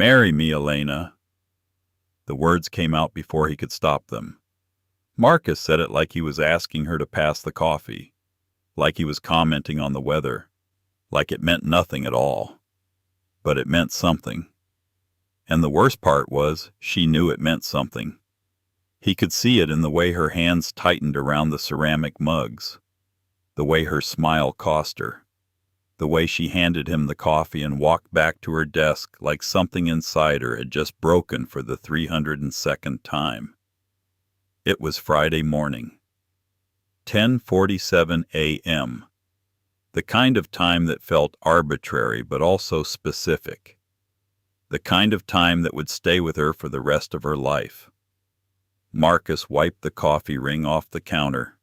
Marry me, Elena." The words came out before he could stop them. Marcus said it like he was asking her to pass the coffee, like he was commenting on the weather, like it meant nothing at all. But it meant something. And the worst part was, she knew it meant something. He could see it in the way her hands tightened around the ceramic mugs, the way her smile cost her, the way she handed him the coffee and walked back to her desk like something inside her had just broken for the 302nd time. It was Friday morning. 10:47 a.m. The kind of time that felt arbitrary but also specific. The kind of time that would stay with her for the rest of her life. Marcus wiped the coffee ring off the counter.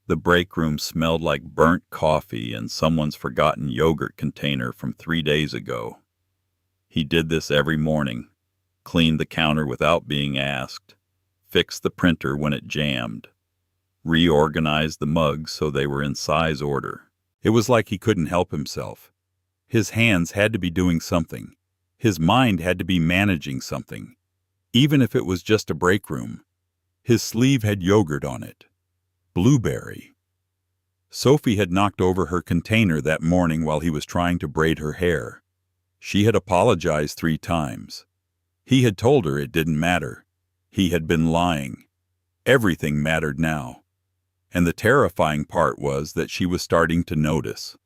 The break room smelled like burnt coffee and someone's forgotten yogurt container from 3 days ago. He did this every morning, cleaned the counter without being asked, fixed the printer when it jammed, reorganized the mugs so they were in size order. It was like he couldn't help himself. His hands had to be doing something. His mind had to be managing something, even if it was just a break room. His sleeve had yogurt on it. Blueberry. Sophie had knocked over her container that morning while he was trying to braid her hair. She had apologized 3 times. He had told her it didn't matter. He had been lying. Everything mattered now. And the terrifying part was that she was starting to notice.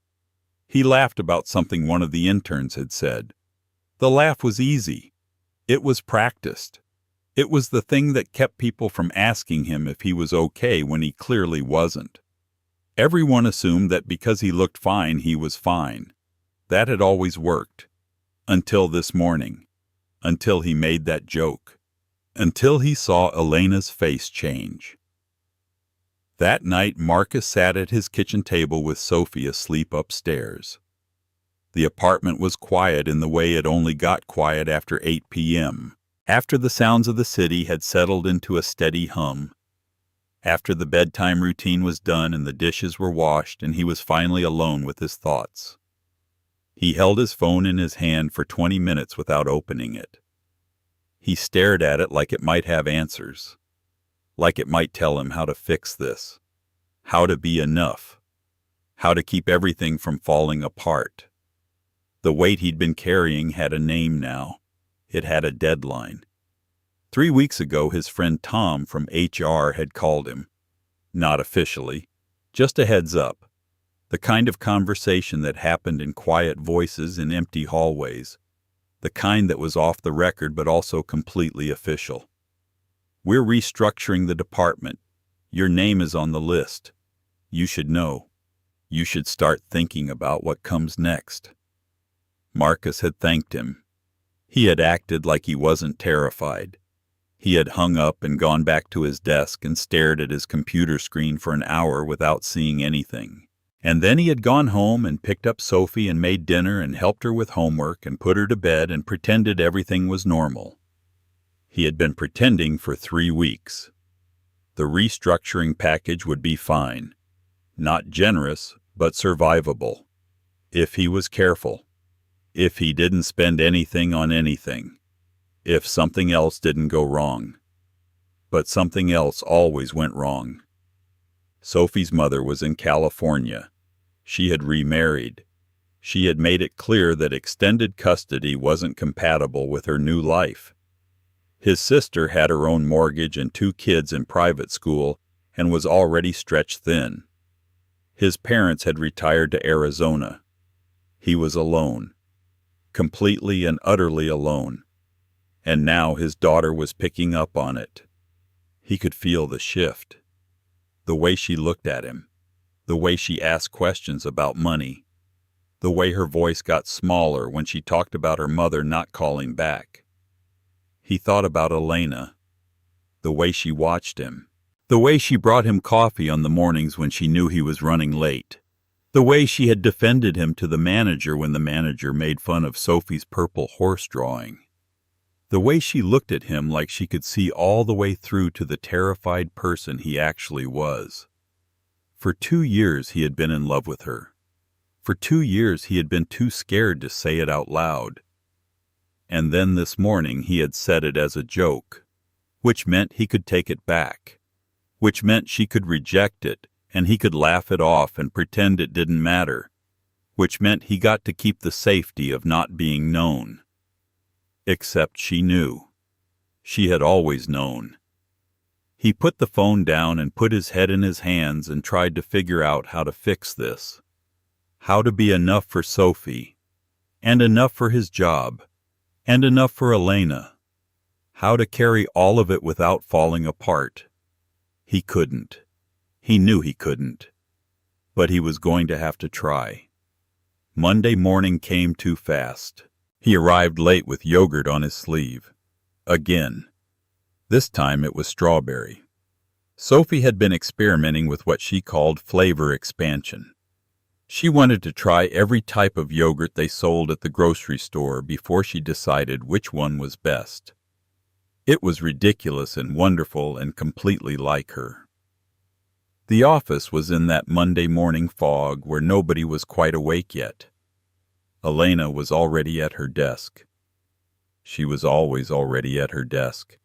He laughed about something one of the interns had said. The laugh was easy. It was practiced. It was the thing that kept people from asking him if he was okay when he clearly wasn't. Everyone assumed that because he looked fine, he was fine. That had always worked. Until this morning. Until he made that joke. Until he saw Elena's face change. That night, Marcus sat at his kitchen table with Sophie asleep upstairs. The apartment was quiet in the way it only got quiet after 8 p.m., after the sounds of the city had settled into a steady hum, after the bedtime routine was done and the dishes were washed and he was finally alone with his thoughts. He held his phone in his hand for 20 minutes without opening it. He stared at it like it might have answers, like it might tell him how to fix this, how to be enough, how to keep everything from falling apart. The weight he'd been carrying had a name now. It had a deadline. 3 weeks ago, his friend Tom from HR had called him. Not officially, just a heads up. The kind of conversation that happened in quiet voices in empty hallways. The kind that was off the record but also completely official. "We're restructuring the department. Your name is on the list. You should know. You should start thinking about what comes next." Marcus had thanked him. He had acted like he wasn't terrified. He had hung up and gone back to his desk and stared at his computer screen for an hour without seeing anything. And then he had gone home and picked up Sophie and made dinner and helped her with homework and put her to bed and pretended everything was normal. He had been pretending for 3 weeks. The restructuring package would be fine. Not generous, but survivable. If he was careful. If he didn't spend anything on anything. If something else didn't go wrong. But something else always went wrong. Sophie's mother was in California. She had remarried. She had made it clear that extended custody wasn't compatible with her new life. His sister had her own mortgage and 2 kids in private school and was already stretched thin. His parents had retired to Arizona. He was alone. Completely and utterly alone. And now his daughter was picking up on it. He could feel the shift. The way she looked at him. The way she asked questions about money. The way her voice got smaller when she talked about her mother not calling back. He thought about Elena. The way she watched him. The way she brought him coffee on the mornings when she knew he was running late. The way she had defended him to the manager when the manager made fun of Sophie's purple horse drawing. The way she looked at him like she could see all the way through to the terrified person he actually was. For 2 years he had been in love with her. For 2 years he had been too scared to say it out loud. and then this morning he had said it as a joke, which meant he could take it back, which meant she could reject it and he could laugh it off and pretend it didn't matter, which meant he got to keep the safety of not being known. Except she knew. She had always known. He put the phone down and put his head in his hands and tried to figure out how to fix this. How to be enough for Sophie, and enough for his job, and enough for Elena. How to carry all of it without falling apart. He couldn't. He knew he couldn't. But he was going to have to try. Monday morning came too fast. He arrived late with yogurt on his sleeve. Again. This time it was strawberry. Sophie had been experimenting with what she called flavor expansion. She wanted to try every type of yogurt they sold at the grocery store before she decided which one was best. It was ridiculous and wonderful and completely like her. The office was in that Monday morning fog where nobody was quite awake yet. Elena was already at her desk. She was always already at her desk.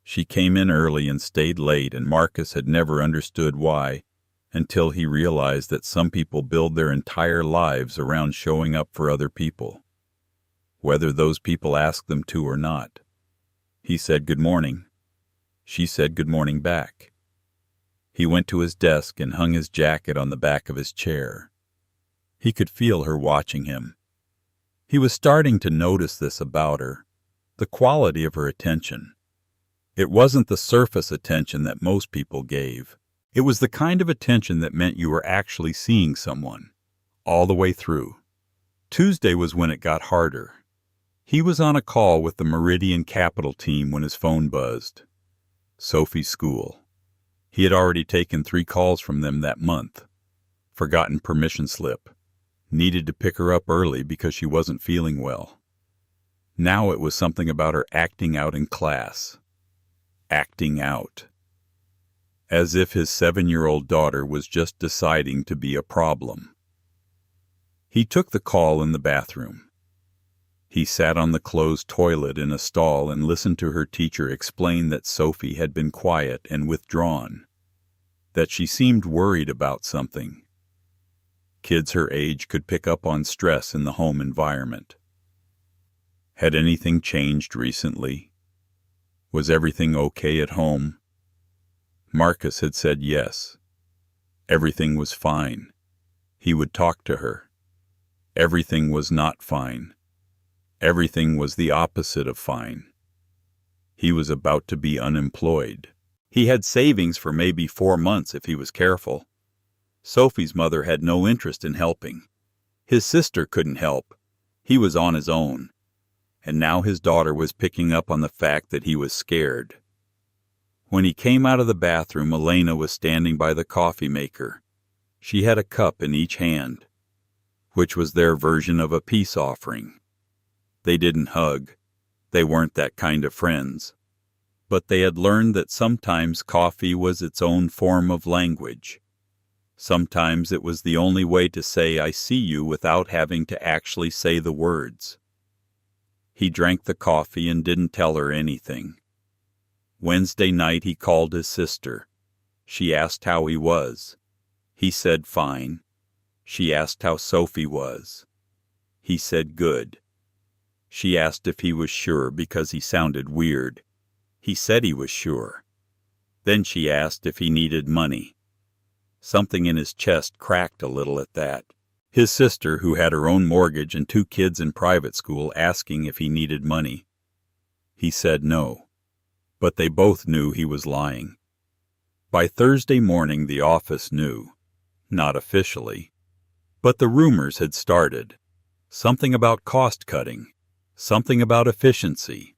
She came in early and stayed late, and Marcus had never understood why, until he realized that some people build their entire lives around showing up for other people, whether those people ask them to or not. He said good morning. She said good morning back. He went to his desk and hung his jacket on the back of his chair. He could feel her watching him. He was starting to notice this about her, the quality of her attention. It wasn't the surface attention that most people gave. It was the kind of attention that meant you were actually seeing someone, all the way through. Tuesday was when it got harder. He was on a call with the Meridian Capital team when his phone buzzed. Sophie's school. He had already taken 3 calls from them that month. Forgotten permission slip. Needed to pick her up early because she wasn't feeling well. Now it was something about her acting out in class. Acting out. As if his 7-year-old daughter was just deciding to be a problem. He took the call in the bathroom. He sat on the closed toilet in a stall and listened to her teacher explain that Sophie had been quiet and withdrawn, that she seemed worried about something. Kids her age could pick up on stress in the home environment. Had anything changed recently? Was everything okay at home? Marcus had said yes. Everything was fine. He would talk to her. Everything was not fine. Everything was the opposite of fine. He was about to be unemployed. He had savings for maybe 4 months if he was careful. Sophie's mother had no interest in helping. His sister couldn't help. He was on his own. And now his daughter was picking up on the fact that he was scared. When he came out of the bathroom, Elena was standing by the coffee maker. She had a cup in each hand, which was their version of a peace offering. They didn't hug. They weren't that kind of friends. But they had learned that sometimes coffee was its own form of language. Sometimes it was the only way to say I see you without having to actually say the words. He drank the coffee and didn't tell her anything. Wednesday night he called his sister. She asked how he was. He said fine. She asked how Sophie was. He said good. She asked if he was sure because he sounded weird. He said he was sure. Then she asked if he needed money. Something in his chest cracked a little at that. His sister, who had her own mortgage and 2 kids in private school, asking if he needed money. He said no. But they both knew he was lying. By Thursday morning the office knew. Not officially. But the rumors had started. Something about cost cutting. Something about efficiency.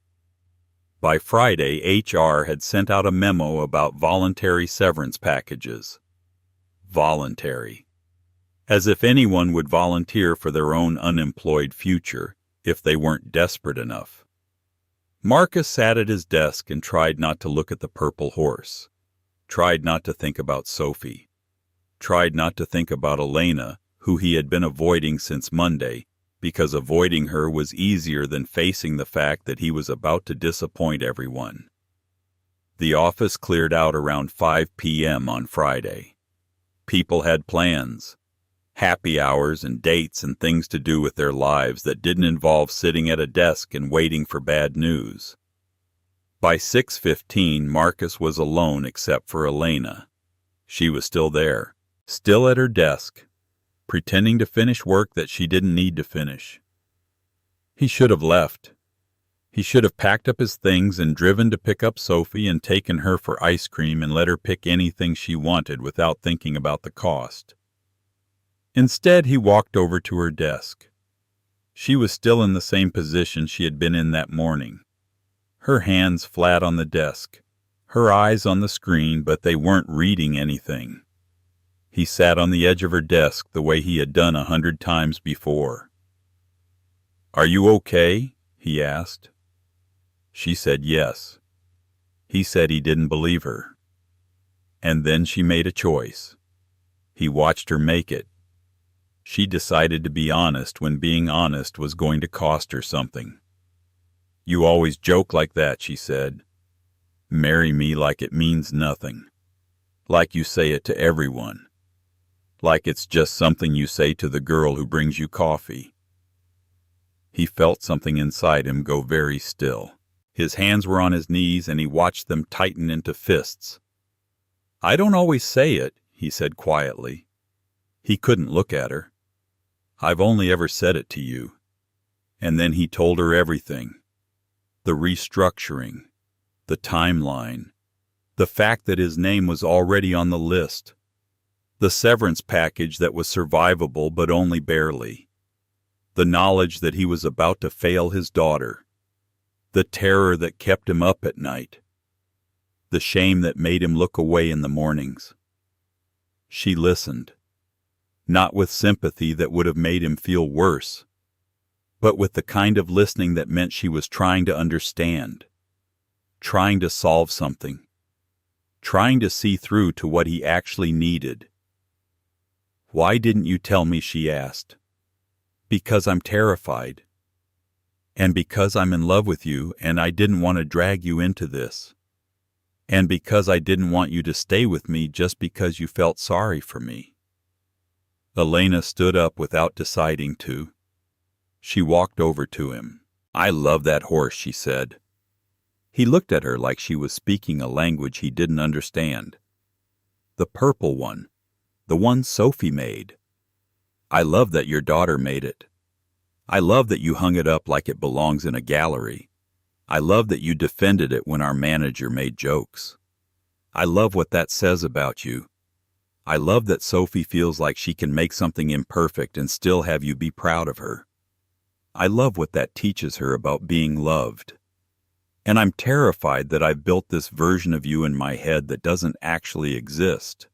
By Friday, HR had sent out a memo about voluntary severance packages. Voluntary. As if anyone would volunteer for their own unemployed future if they weren't desperate enough. Marcus sat at his desk and tried not to look at the purple horse. Tried not to think about Sophie. Tried not to think about Elena, who he had been avoiding since Monday, because avoiding her was easier than facing the fact that he was about to disappoint everyone. The office cleared out around 5 p.m. on Friday. People had plans, happy hours and dates and things to do with their lives that didn't involve sitting at a desk and waiting for bad news. By 6:15, Marcus was alone except for Elena. She was still there, still at her desk, pretending to finish work that she didn't need to finish. He should have left. He should have packed up his things and driven to pick up Sophie and taken her for ice cream and let her pick anything she wanted without thinking about the cost. Instead, he walked over to her desk. She was still in the same position she had been in that morning. Her hands flat on the desk, her eyes on the screen, but they weren't reading anything. He sat on the edge of her desk the way he had done 100 times before. "Are you okay?" he asked. She said yes. He said he didn't believe her. And then she made a choice. He watched her make it. She decided to be honest when being honest was going to cost her something. "You always joke like that," she said. "Marry me like it means nothing. Like you say it to everyone. Like it's just something you say to the girl who brings you coffee." He felt something inside him go very still. His hands were on his knees and he watched them tighten into fists. "I don't always say it," he said quietly. He couldn't look at her. "I've only ever said it to you." And then he told her everything. The restructuring, the timeline, the fact that his name was already on the list, the severance package that was survivable but only barely, the knowledge that he was about to fail his daughter, the terror that kept him up at night, the shame that made him look away in the mornings. She listened, not with sympathy that would have made him feel worse, but with the kind of listening that meant she was trying to understand, trying to solve something, trying to see through to what he actually needed. "Why didn't you tell me?" she asked. "Because I'm terrified. And because I'm in love with you and I didn't want to drag you into this. And because I didn't want you to stay with me just because you felt sorry for me." Elena stood up without deciding to. She walked over to him. "I love that horse," she said. He looked at her like she was speaking a language he didn't understand. "The purple one. The one Sophie made. I love that your daughter made it. I love that you hung it up like it belongs in a gallery. I love that you defended it when our manager made jokes. I love what that says about you. I love that Sophie feels like she can make something imperfect and still have you be proud of her. I love what that teaches her about being loved. And I'm terrified that I've built this version of you in my head that doesn't actually exist.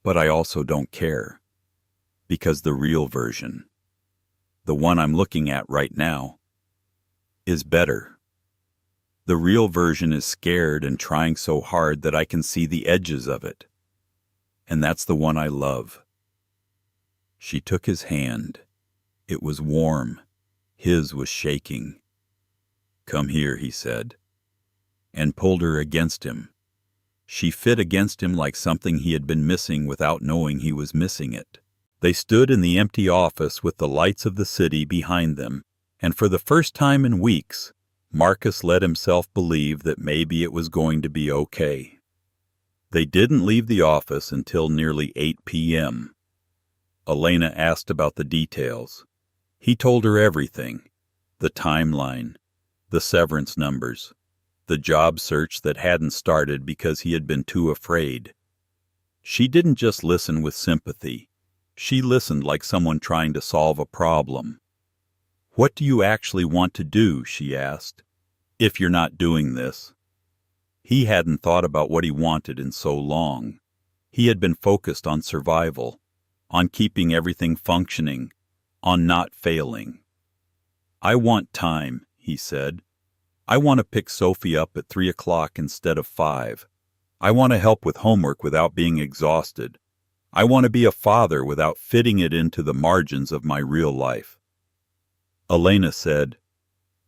But I also don't care. Because the real version, the one I'm looking at right now, is better. The real version is scared and trying so hard that I can see the edges of it. And that's the one I love." She took his hand. It was warm. His was shaking. "Come here," he said, and pulled her against him. She fit against him like something he had been missing without knowing he was missing it. They stood in the empty office with the lights of the city behind them, and for the first time in weeks, Marcus let himself believe that maybe it was going to be okay. They didn't leave the office until nearly 8 p.m. Elena asked about the details. He told her everything, the timeline, the severance numbers, the job search that hadn't started because he had been too afraid. She didn't just listen with sympathy. She listened like someone trying to solve a problem. "What do you actually want to do?" she asked, "if you're not doing this?" He hadn't thought about what he wanted in so long. He had been focused on survival, on keeping everything functioning, on not failing. "I want time," he said. "I want to pick Sophie up at 3 o'clock instead of 5. I want to help with homework without being exhausted. I want to be a father without fitting it into the margins of my real life. Elena said,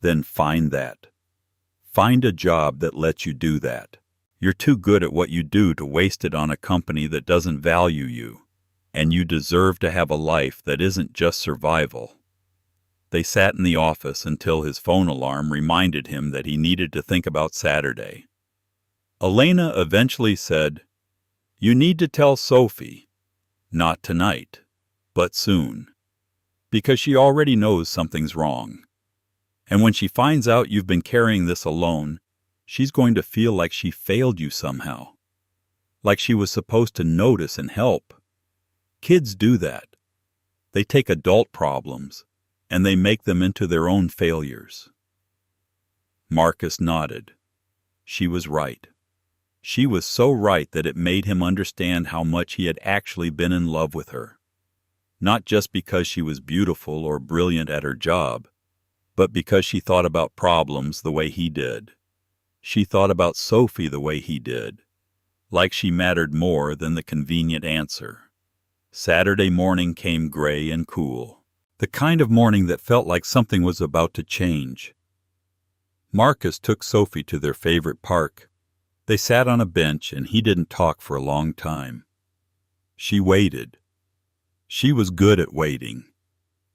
"Then find that. Find a job that lets you do that. You're too good at what you do to waste it on a company that doesn't value you, and you deserve to have a life that isn't just survival." They sat in the office until his phone alarm reminded him that he needed to think about Saturday. Elena eventually said, "You need to tell Sophie. Not tonight, but soon. Because she already knows something's wrong. And when she finds out you've been carrying this alone, she's going to feel like she failed you somehow. Like she was supposed to notice and help. Kids do that. They take adult problems, and they make them into their own failures." Marcus nodded. She was right. She was so right that it made him understand how much he had actually been in love with her. Not just because she was beautiful or brilliant at her job, but because she thought about problems the way he did. She thought about Sophie the way he did, like she mattered more than the convenient answer. Saturday morning came gray and cool, the kind of morning that felt like something was about to change. Marcus took Sophie to their favorite park. They sat on a bench, and he didn't talk for a long time. She waited. She was good at waiting.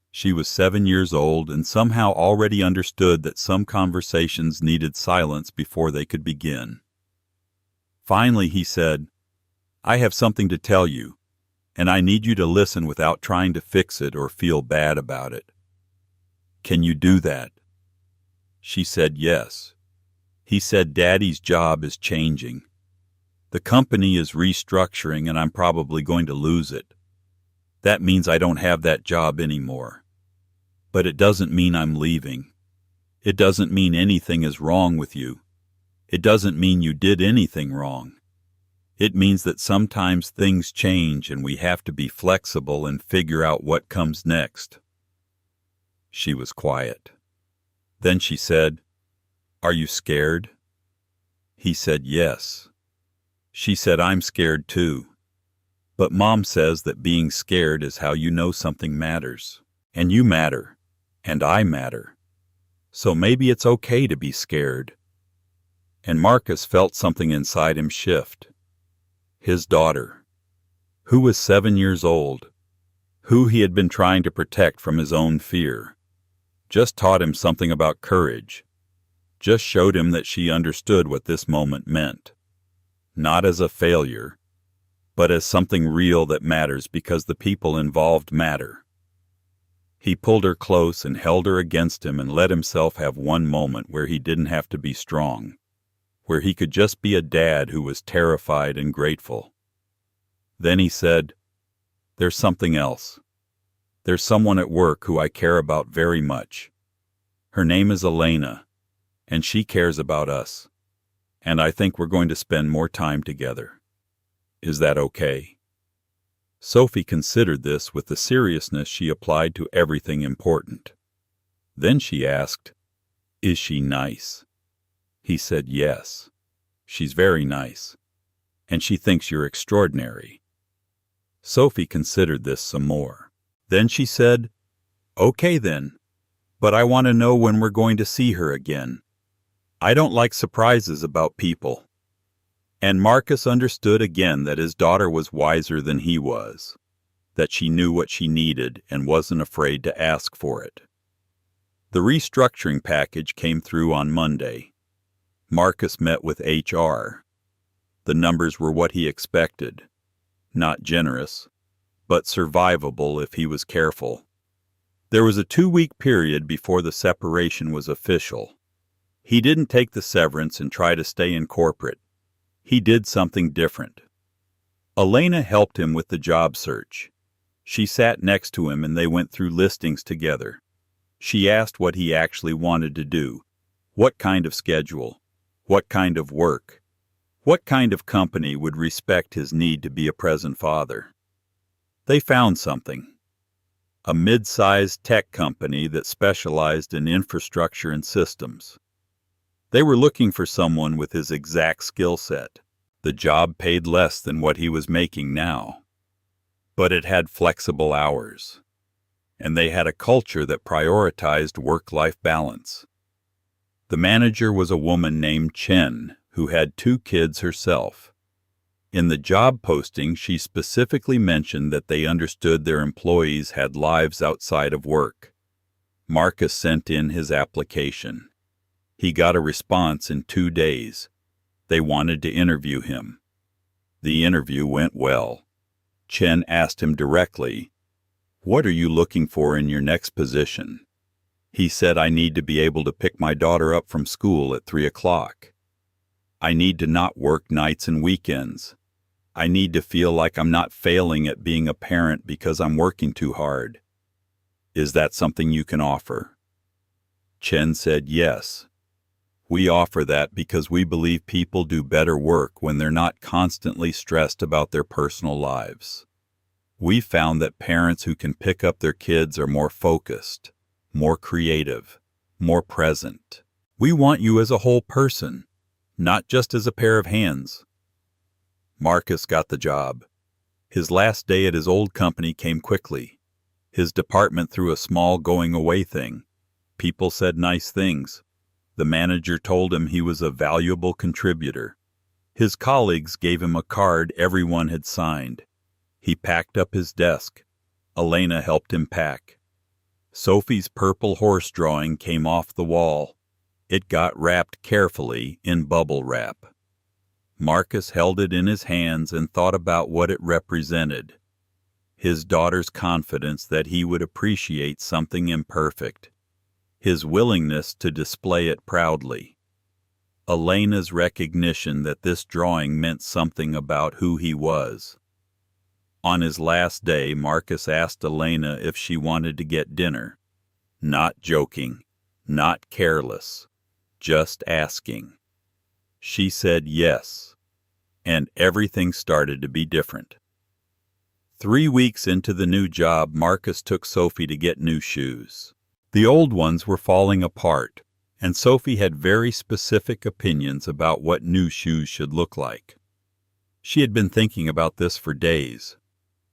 She was 7 years old and somehow already understood that some conversations needed silence before they could begin. Finally he said, "I have something to tell you, and I need you to listen without trying to fix it or feel bad about it. Can you do that?" She said yes. He said, "Daddy's job is changing. The company is restructuring, and I'm probably going to lose it. That means I don't have that job anymore. But it doesn't mean I'm leaving. It doesn't mean anything is wrong with you. It doesn't mean you did anything wrong. It means that sometimes things change and we have to be flexible and figure out what comes next." She was quiet. Then she said, "Are you scared?" He said yes. She said, "I'm scared too. But Mom says that being scared is how you know something matters. And you matter. And I matter. So maybe it's okay to be scared." And Marcus felt something inside him shift. His daughter, who was 7 years old, who he had been trying to protect from his own fear, just taught him something about courage, just showed him that she understood what this moment meant. Not as a failure, but as something real that matters because the people involved matter. He pulled her close and held her against him and let himself have one moment where he didn't have to be strong, where he could just be a dad who was terrified and grateful. Then he said, "There's something else. There's someone at work who I care about very much. Her name is Elena, and she cares about us, and I think we're going to spend more time together. Is that okay?" Sophie considered this with the seriousness she applied to everything important. Then she asked, "Is she nice?" He said, "Yes. She's very nice, and she thinks you're extraordinary." Sophie considered this some more. Then she said, "Okay then, but I want to know when we're going to see her again. I don't like surprises about people." And Marcus understood again that his daughter was wiser than he was, that she knew what she needed and wasn't afraid to ask for it. The restructuring package came through on Monday. Marcus met with HR. The numbers were what he expected. Not generous, but survivable if he was careful. There was a 2-week period before the separation was official. He didn't take the severance and try to stay in corporate. He did something different. Elena helped him with the job search. She sat next to him and they went through listings together. She asked what he actually wanted to do, what kind of schedule, what kind of work, what kind of company would respect his need to be a present father. They found something. A mid-sized tech company that specialized in infrastructure and systems. They were looking for someone with his exact skill set. The job paid less than what he was making now, but it had flexible hours. and they had a culture that prioritized work-life balance. The manager was a woman named Chen, who had 2 kids herself. In the job posting, she specifically mentioned that they understood their employees had lives outside of work. Marcus sent in his application. He got a response in 2 days. They wanted to interview him. The interview went well. Chen asked him directly, "What are you looking for in your next position?" He said, "I need to be able to pick my daughter up from school at 3 o'clock. I need to not work nights and weekends. I need to feel like I'm not failing at being a parent because I'm working too hard. Is that something you can offer?" Chen said, "Yes. We offer that because we believe people do better work when they're not constantly stressed about their personal lives. We found that parents who can pick up their kids are more focused, more creative, more present. We want you as a whole person, not just as a pair of hands." Marcus got the job. His last day at his old company came quickly. His department threw a small going-away thing. People said nice things. The manager told him he was a valuable contributor. His colleagues gave him a card everyone had signed. He packed up his desk. Elena helped him pack. Sophie's purple horse drawing came off the wall. It got wrapped carefully in bubble wrap. Marcus held it in his hands and thought about what it represented. His daughter's confidence that he would appreciate something imperfect. His willingness to display it proudly. Elena's recognition that this drawing meant something about who he was. On his last day, Marcus asked Elena if she wanted to get dinner. Not joking, not careless, just asking. She said yes, and everything started to be different. 3 weeks into the new job, Marcus took Sophie to get new shoes. The old ones were falling apart, and Sophie had very specific opinions about what new shoes should look like. She had been thinking about this for days.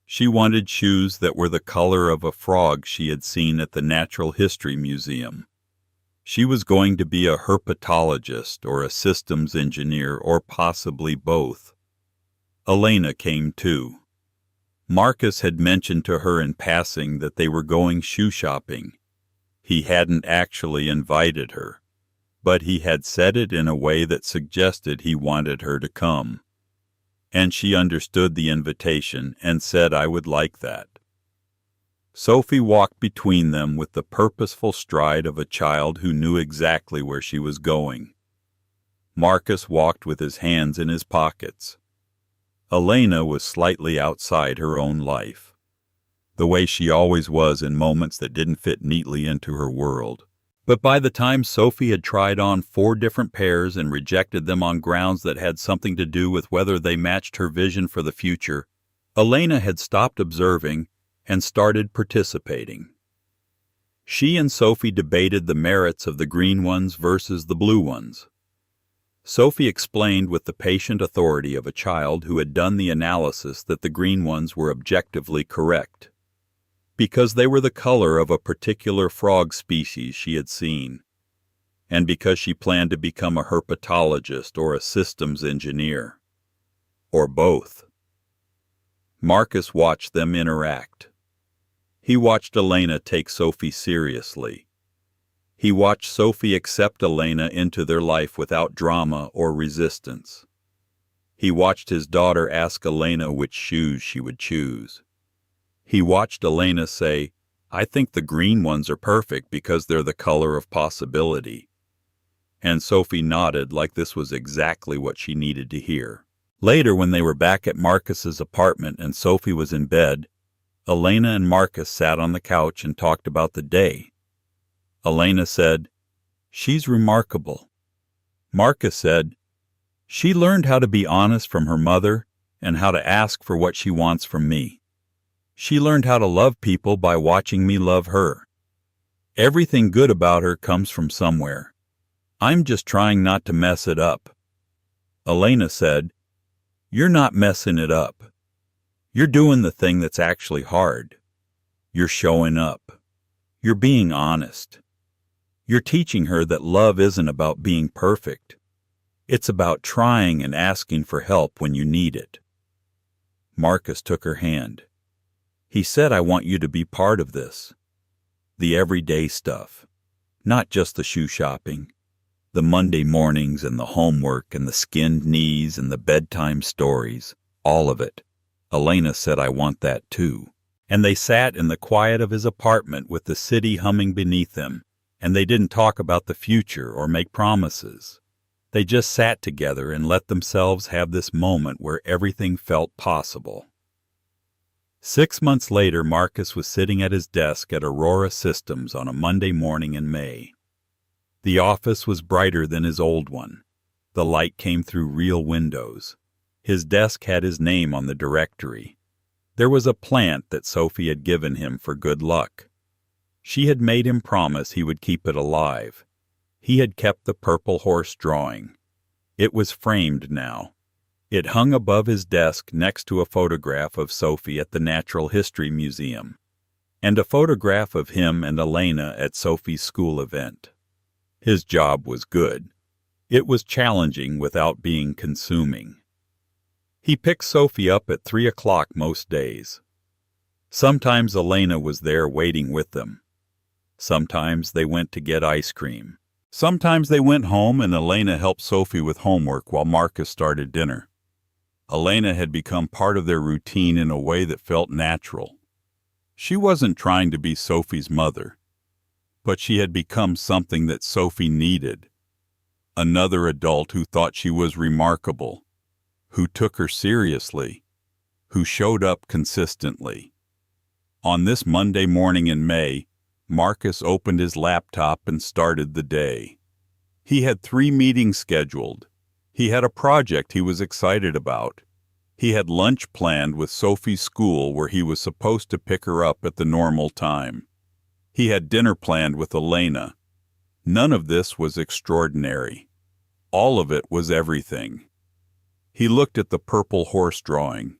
She wanted shoes that were the color of a frog she had seen at the Natural History Museum. She was going to be a herpetologist or a systems engineer or possibly both. Elena came too. Marcus had mentioned to her in passing that they were going shoe shopping. He hadn't actually invited her, but he had said it in a way that suggested he wanted her to come. And she understood the invitation and said, "I would like that." Sophie walked between them with the purposeful stride of a child who knew exactly where she was going. Marcus walked with his hands in his pockets. Elena was slightly outside her own life, the way she always was in moments that didn't fit neatly into her world. But by the time Sophie had tried on 4 different pairs and rejected them on grounds that had something to do with whether they matched her vision for the future, Elena had stopped observing and started participating. She and Sophie debated the merits of the green ones versus the blue ones. Sophie explained with the patient authority of a child who had done the analysis that the green ones were objectively correct, because they were the color of a particular frog species she had seen, and because she planned to become a herpetologist or a systems engineer, or both. Marcus watched them interact. He watched Elena take Sophie seriously. He watched Sophie accept Elena into their life without drama or resistance. He watched his daughter ask Elena which shoes she would choose. He watched Elena say, "I think the green ones are perfect because they're the color of possibility." And Sophie nodded like this was exactly what she needed to hear. Later, when they were back at Marcus's apartment and Sophie was in bed, Elena and Marcus sat on the couch and talked about the day. Elena said, "She's remarkable." Marcus said, "She learned how to be honest from her mother and how to ask for what she wants from me. She learned how to love people by watching me love her. Everything good about her comes from somewhere. I'm just trying not to mess it up." Elena said, "You're not messing it up. You're doing the thing that's actually hard. You're showing up." You're being honest. You're teaching her that love isn't about being perfect. It's about trying and asking for help when you need it. Marcus took her hand. He said, I want you to be part of this. The everyday stuff. Not just the shoe shopping. The Monday mornings and the homework and the skinned knees and the bedtime stories. All of it. Elena said, I want that too. And they sat in the quiet of his apartment with the city humming beneath them, and they didn't talk about the future or make promises. They just sat together and let themselves have this moment where everything felt possible. 6 months later, Marcus was sitting at his desk at Aurora Systems on a Monday morning in May. The office was brighter than his old one. The light came through real windows. His desk had his name on the directory. There was a plant that Sophie had given him for good luck. She had made him promise he would keep it alive. He had kept the purple horse drawing. It was framed now. It hung above his desk next to a photograph of Sophie at the Natural History Museum, and a photograph of him and Elena at Sophie's school event. His job was good. It was challenging without being consuming. He picked Sophie up at 3 o'clock most days. Sometimes Elena was there waiting with them. Sometimes they went to get ice cream. Sometimes they went home and Elena helped Sophie with homework while Marcus started dinner. Elena had become part of their routine in a way that felt natural. She wasn't trying to be Sophie's mother, but she had become something that Sophie needed. Another adult who thought she was remarkable, who took her seriously, who showed up consistently. On this Monday morning in May, Marcus opened his laptop and started the day. He had 3 meetings scheduled. He had a project he was excited about. He had lunch planned with Sophie's school where he was supposed to pick her up at the normal time. He had dinner planned with Elena. None of this was extraordinary. All of it was everything. He looked at the purple horse drawing.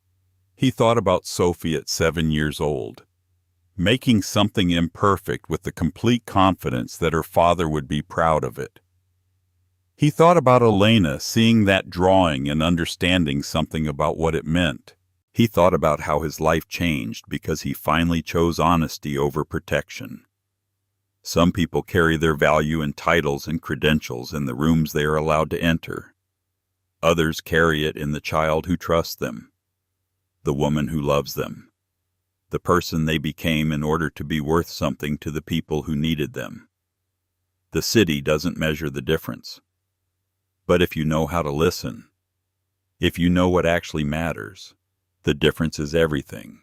He thought about Sophie at 7 years old, making something imperfect with the complete confidence that her father would be proud of it. He thought about Elena seeing that drawing and understanding something about what it meant. He thought about how his life changed because he finally chose honesty over protection. Some people carry their value in titles and credentials in the rooms they are allowed to enter. Others carry it in the child who trusts them, the woman who loves them, the person they became in order to be worth something to the people who needed them. The city doesn't measure the difference. But if you know how to listen, if you know what actually matters, the difference is everything.